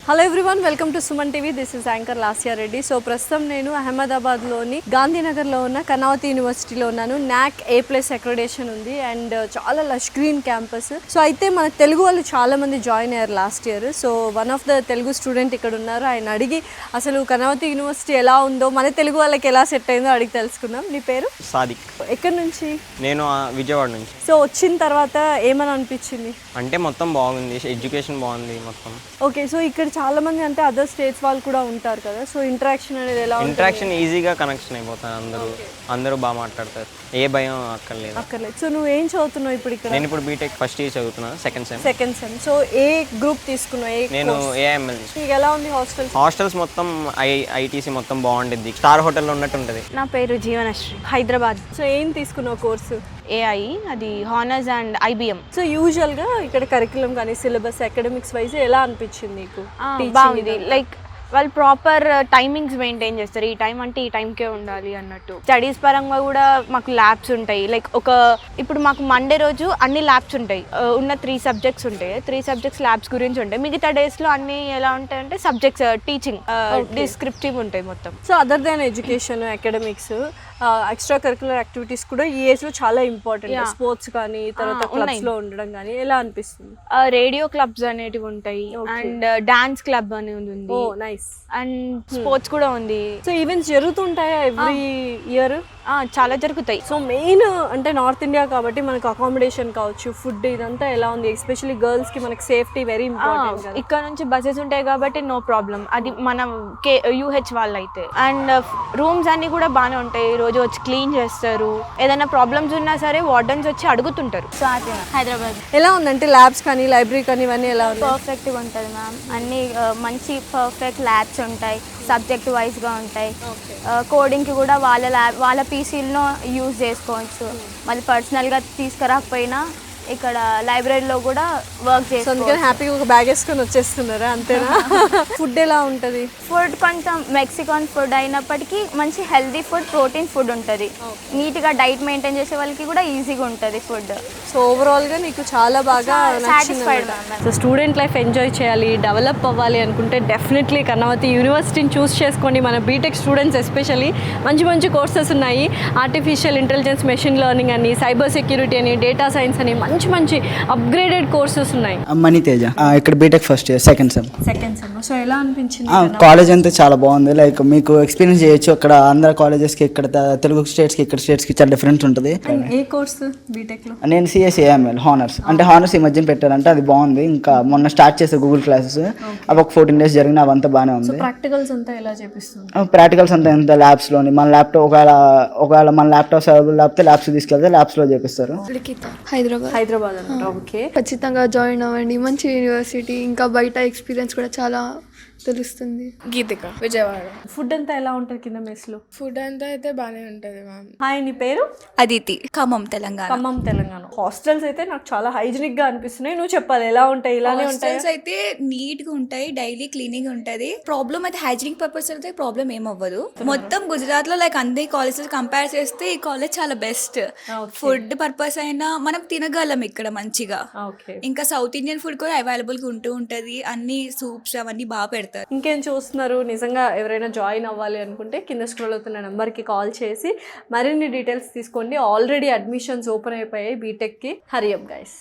Hello everyone, welcome to Suman TV. This is anchor Lasya Reddy. So ప్రస్తుతం నేను అహ్మదాబాద్లోని గాంధీనగర్లో ఉన్న కనౌతి యూనివర్సిటీలో ఉన్నాను. నాక్ A+ అక్రెడిటేషన్ ఉంది అండ్ చాలా లష్ గ్రీన్ క్యాంపస్. సో అయితే మన తెలుగు వాళ్ళు చాలా మంది జాయిన్ అయ్యారు last year. So one of the Telugu student ఇక్కడ ఉన్నారు. ఆయన అడిగి అసలు కనౌతి యూనివర్సిటీ ఎలా ఉందో, మన తెలుగు వాళ్ళకి ఎలా సెట్ అయిందో అడిగి తెలుసుకుందాం. నీ పేరు? సాదిక్. ఎక్కడి నుంచి? నేను విజయవాడ నుంచి. సో వచ్చిన తర్వాత ఏమని అనిపించింది? అంటే మొత్తం బాగుంది, ఎడ్యుకేషన్ బాగుంది మొత్తం. ఓకే, సో ఇక్కడ చాలా మంది అంటే అదర్ స్టేట్స్ వాళ్ళు కూడా ఉంటారు కదా, సో ఇంటరాక్షన్ అనేది ఎలా? ఇంటరాక్షన్ ఈజీగా కనెక్షన్ అయిపోతారు. అందరూ బాగా మాట్లాడతారు, ఏ భయం అక్కర్లేదు. సో నువ్వు ఏం చదువుతున్నావు ఇప్పుడు ఇక్కడ? నేను ఇప్పుడు బీటెక్ ఫస్ట్ ఇయర్ చదువుతున్నాను, సెకండ్ సెమ్. సో ఏ గ్రూప్ తీసుకున్నావు? నేను AIML తీసుకున్నాను. నీకు ఎలా ఉంది హాస్టల్స్ మొత్తం ఐటీసీ మొత్తం బాగుంటుంది, స్టార్ హోటల్లో ఉన్నట్టు ఉంటుంది. నా పేరు జీవనశ్రీ, హైదరాబాద్. సో ఏం తీసుకున్నావు కోర్సు? AI, అది హానర్స్ అండ్ IBM. సో యూజువల్గా ఇక్కడ కరికులం కానీ సిలబస్ అకాడమిక్స్ వైజ్ ఎలా అనిపించింది నీకు? బాగుంది. లైక్ వాళ్ళు ప్రాపర్ టైమింగ్స్ మెయింటైన్ చేస్తారు. ఈ టైం అంటే ఈ టైంకే ఉండాలి అన్నట్టు. స్టడీస్ పరంగా కూడా మాకు ల్యాబ్స్ ఉంటాయి. లైక్ ఇప్పుడు మాకు మండే రోజు అన్ని ల్యాబ్స్ ఉంటాయి. ఉన్న 3 సబ్జెక్ట్స్ ఉంటాయి. 3 సబ్జెక్ట్స్ ల్యాబ్స్ గురించి ఉంటాయి. మిగతా డేస్లో అన్ని ఎలా ఉంటాయంటే సబ్జెక్ట్స్ టీచింగ్ డిస్క్రిప్టివ్ ఉంటాయి మొత్తం. So other than education academics extra curricular activities కూడా ఈ ఏజ్ లో చాలా ఇంపార్టెంట్. స్పోర్ట్స్ కానీ తర్వాత క్లబ్స్ లో ఉండడం కానీ ఎలా అనిపిస్తుంది? రేడియో క్లబ్స్ అనేటివి ఉంటాయి అండ్ డాన్స్ క్లబ్ అనేది ఉంది. అండ్ స్పోర్ట్స్ కూడా ఉంది. సో ఈవెంట్స్ జరుగుతుంటాయా ఎవ్రీ ఇయర్? చాలా జరుగుతాయి. సో మెయిన్ అంటే నార్త్ ఇండియా కాబట్టి మనకు అకామిడేషన్ కావచ్చు, ఫుడ్ ఇదంతా ఎలా ఉంది? ఎస్పెషల్లీ గర్ల్స్ కి మనకి సేఫ్టీ వెరీ ఇంపార్టెంట్. ఇక్కడ నుంచి బస్సెస్ ఉంటాయి కాబట్టి నో ప్రాబ్లం. అది మన UH వాళ్ళు అయితే. అండ్ రూమ్స్ అన్ని కూడా బాగానే ఉంటాయి. రోజు వచ్చి క్లీన్ చేస్తారు. ఏదైనా ప్రాబ్లమ్స్ ఉన్నా సరే వార్డెన్స్ వచ్చి అడుగుతుంటారు. సో అదే హైదరాబాద్ ఎలా ఉందంటే ల్యాబ్స్ కానీ లైబ్రరీ కానీ ఇవన్నీ ఎలా ఉంది? పర్ఫెక్ట్గా ఉంటుంది మ్యామ్. అన్ని మంచి పర్ఫెక్ట్ ల్యాబ్స్ ఉంటాయి, సబ్జెక్ట్ వైజ్గా ఉంటాయి. కోడింగ్కి కూడా వాళ్ళ పీసీలను యూజ్ చేసుకోవచ్చు. మళ్ళీ పర్సనల్గా తీసుకురాకపోయినా ఇక్కడ లైబ్రరీలో కూడా వర్క్ చేసుకోవచ్చు. హ్యాపీగా ఒక బ్యాగ్ వేసుకొని వచ్చేస్తున్నారా? అంతేనా? ఫుడ్ ఎలా ఉంటుంది? ఫుడ్ కొంచెం మెక్సికన్ ఫుడ్ అయినప్పటికీ మంచి హెల్దీ ఫుడ్, ప్రోటీన్ ఫుడ్ ఉంటుంది. నీట్గా డైట్ మెయింటైన్ చేసే వాళ్ళకి కూడా ఈజీగా ఉంటుంది ఫుడ్. సో ఓవరాల్గా నీకు చాలా బాగా satisfied. So student life enjoy చేయాలి, డెవలప్ అవ్వాలి అనుకుంటే డెఫినెట్లీ కనౌతి యూనివర్సిటీని చూస్ చేసుకోండి. మన బీటెక్ స్టూడెంట్స్ ఎస్పెషల్లీ మంచి మంచి కోర్సెస్ ఉన్నాయి. ఆర్టిఫిషియల్ ఇంటెలిజెన్స్, మెషిన్ లెర్నింగ్ అని, సైబర్ సెక్యూరిటీ అని, డేటా సైన్స్ అని మంచి మంచి అప్గ్రేడెడ్ కోర్సెస్ ఉన్నాయి. మణితేజ ఇక్కడ B Tech first year second sem. So ఎలా అనిపించింది? కాలేజ్ అంతా చాలా బాగుంది. లైక్ మీకు ఎక్స్పీరియన్స్ చేయొచ్చు. అక్కడ ఆంధ్ర కాలేజెస్కి, ఇక్కడ తెలుగు స్టేట్స్కి, ఇక్కడ స్టేట్స్కి చాలా డిఫరెన్స్ ఉంటుంది. ఏ కోర్సు బీటెక్ లో? నేను CSAML హానర్స్. అంటే హానర్స్ ఈ మధ్యన పెట్టారంటే అది బాగుంది. ఇంకా మొన్న స్టార్ట్ చేసే గూగుల్ క్లాసెస్ అవి ఒక 14 days జరిగిన అవంతా బాగానే ఉంది. ప్రాక్టికల్స్ అంతా ఎలా చేపిస్తుంది? ప్రాక్టికల్స్ అంతా ఎంత ల్యాబ్స్లోని మన ల్యాప్టాప్ ఒకవేళ మన ల్యాప్టాప్స్ అవైలబుల్ లేకపోతే ల్యాబ్స్ తీసుకెళ్తే ల్యాబ్స్లో చేపిస్తారు. హైదరాబాద్ అన్నమాట. ఓకే, ఖచ్చితంగా జాయిన్ అవ్వండి. మంచి యూనివర్సిటీ, ఇంకా బయట ఎక్స్పీరియన్స్ కూడా చాలా తెలుస్తుంది. గీతిక, విజయవాడ. ఫుడ్ అంతా ఎలా ఉంటుంది కింద మెస్ లో? ఫుడ్ అంతా అయితే బాగానే ఉంటుంది మ్యామ్. హాయ్, నీ పేరు? అదితి, ఖమ్మం తెలంగాణ. హాస్టల్స్ అయితే నాకు చాలా హైజీనిక్ గా అనిపిస్తున్నాయి. నువ్వు చెప్పాలి ఎలా ఉంటాయి? ఇలానే ఉంటాయి. హాస్టల్స్ అయితే నీట్ గా ఉంటాయి, డైలీ క్లీనింగ్ ఉంటది. ప్రాబ్లం అయితే హైజీనిక్ పర్పస్ అయితే ప్రాబ్లం ఏమవ్వదు. మొత్తం గుజరాత్ లో లైక్ అన్ని కాలేజెస్ కంపేర్ చేస్తే ఈ కాలేజ్ చాలా బెస్ట్. ఫుడ్ పర్పస్ అయినా మనం తినగలం ఇక్కడ మంచిగా. ఇంకా సౌత్ ఇండియన్ ఫుడ్ కూడా అవైలబుల్ గా ఉంటది. అన్ని సూప్స్ అవన్నీ బాగా పెడతారు. ఇంకేం చూస్తున్నారు? నిజంగా ఎవరైనా జాయిన్ అవ్వాలి అనుకుంటే కింద స్క్రోల్ అవుతున్న నెంబర్కి కాల్ చేసి మరిన్ని డీటెయిల్స్ తీసుకోండి. ఆల్రెడీ అడ్మిషన్స్ ఓపెన్ అయిపోయాయి బీటెక్కి. Hari up guys.